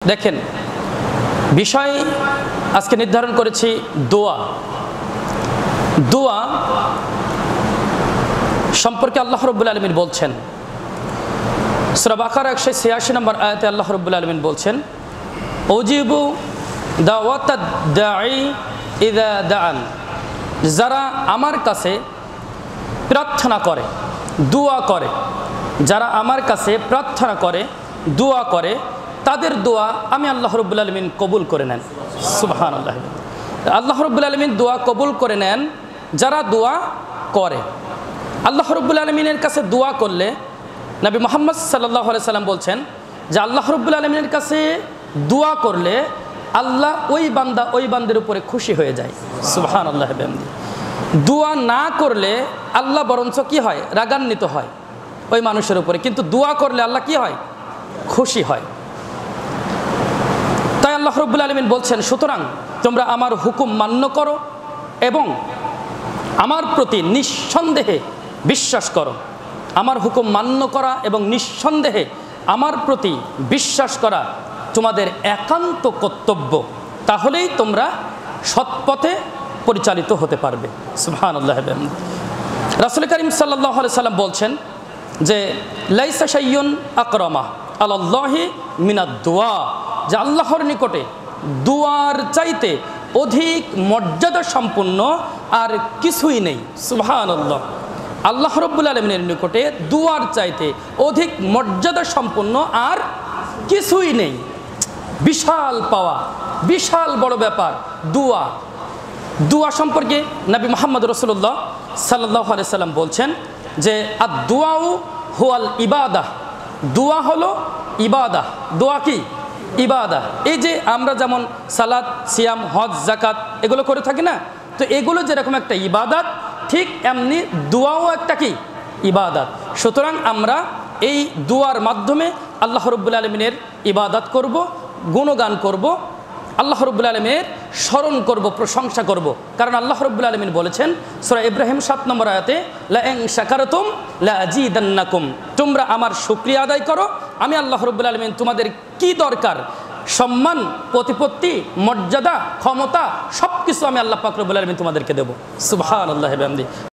দেখেন বিষয় আজকে নির্ধারণ করেছি দোয়া। দোয়া সম্পর্কে আল্লাহ রাব্বুল আলামিন বলছেন সূরা বাকারা 186 নম্বর আয়াতে আল্লাহ রাব্বুল আলামিন বলছেন উজিবু দাওয়াতাদ দাঈ ইযা দাআন, যারা আমার কাছে প্রার্থনা করে দোয়া করে, যারা আমার কাছে প্রার্থনা করে দোয়া করে তাদের দোয়া আমি আল্লাহ রাব্বুল আলামিন কবুল করে নেন। সুবহানাল্লাহ। আল্লাহ রাব্বুল আলামিন দোয়া কবুল করে নেন যারা দোয়া করে। আল্লাহ রাব্বুল আলামিনের কাছে দোয়া করলে নবী মুহাম্মদ সাল্লাল্লাহু আলাইহি সাল্লাম বলছেন যে আল্লাহ রাব্বুল আলামিনের কাছে দোয়া করলে আল্লাহ ওই বান্দা ওই বান্দের উপরে খুশি হয়ে যায়। সুবহানাল্লাহ। দোয়া না করলে আল্লাহ বরঞ্চ কি হয়, রাগান্বিত হয় ওই মানুষের উপরে, কিন্তু দোয়া করলে আল্লাহ কি হয়, খুশি হয়। তাই আল্লাহ রাব্বুল আলামিন বলছেন সুতরাং তোমরা আমার হুকুম মান্য করো এবং আমার প্রতি নিঃসন্দেহে বিশ্বাস করো। আমার হুকুম মান্য করা এবং নিঃসন্দেহে আমার প্রতি বিশ্বাস করা তোমাদের একান্ত কর্তব্য, তাহলেই তোমরা সৎপথে পরিচালিত হতে পারবে। সুবহানাল্লাহ। রাসূল করিম সাল্লাল্লাহু আলাইহি সাল্লাম বলছেন যে লাইসা শাইউন আকরামা আলাল্লাহি মিনাদ দুআ, যে আল্লাহর নিকটে দুয়ার চাইতে অধিক মর্যাদা সম্পন্ন আর কিছুই নেই। সুবহানাল্লাহ। আল্লাহ রাব্বুল আলামিনের নিকটে দুয়ার চাইতে অধিক মর্যাদা সম্পন্ন আর কিছুই নেই। বিশাল পাওয়া, বিশাল বড় ব্যাপার দোয়া। দোয়া সম্পর্কে নবী মুহাম্মদ রাসূলুল্লাহ সাল্লাল্লাহু আলাইহি সাল্লাম বলছেন যে আদ-দুআউ হুয়াল ইবাদাহ, দোয়া হলো ইবাদাহ। দোয়া কি? ইবাদাহ। এই যে আমরা যেমন সালাত, সিয়াম, হজ, যাকাত এগুলো করে থাকি না, তো এগুলো যেরকম একটা ইবাদত, ঠিক এমনি দোয়াও একটা কি ইবাদত। সুতরাং আমরা এই দোয়ার মাধ্যমে আল্লাহ রাব্বুল আলামিনের ইবাদত করব, গুণগান করব, আল্লাহ রাব্বুল আলামিনের স্মরণ করব, প্রশংসা করব। কারণ আল্লাহ রাব্বুল আলামিন বলেছেন সূরা ইব্রাহিম 7 নম্বর আয়াতে লা ইন শাকারতুম লা আযীদান্নাকুম, তোমরা আমার শুকরিয়া আদায় করো, আমি আল্লাহ রাব্বুল আলামিন তোমাদের কি দরকার, সম্মান, প্রতিপত্তি, মর্যাদা, ক্ষমতা সব কিছু আমি আল্লাহ পাক রব্বুল আলামিন তোমাদেরকে দেব। সুবহানাল্লাহি ওয়া বিহামদিহি।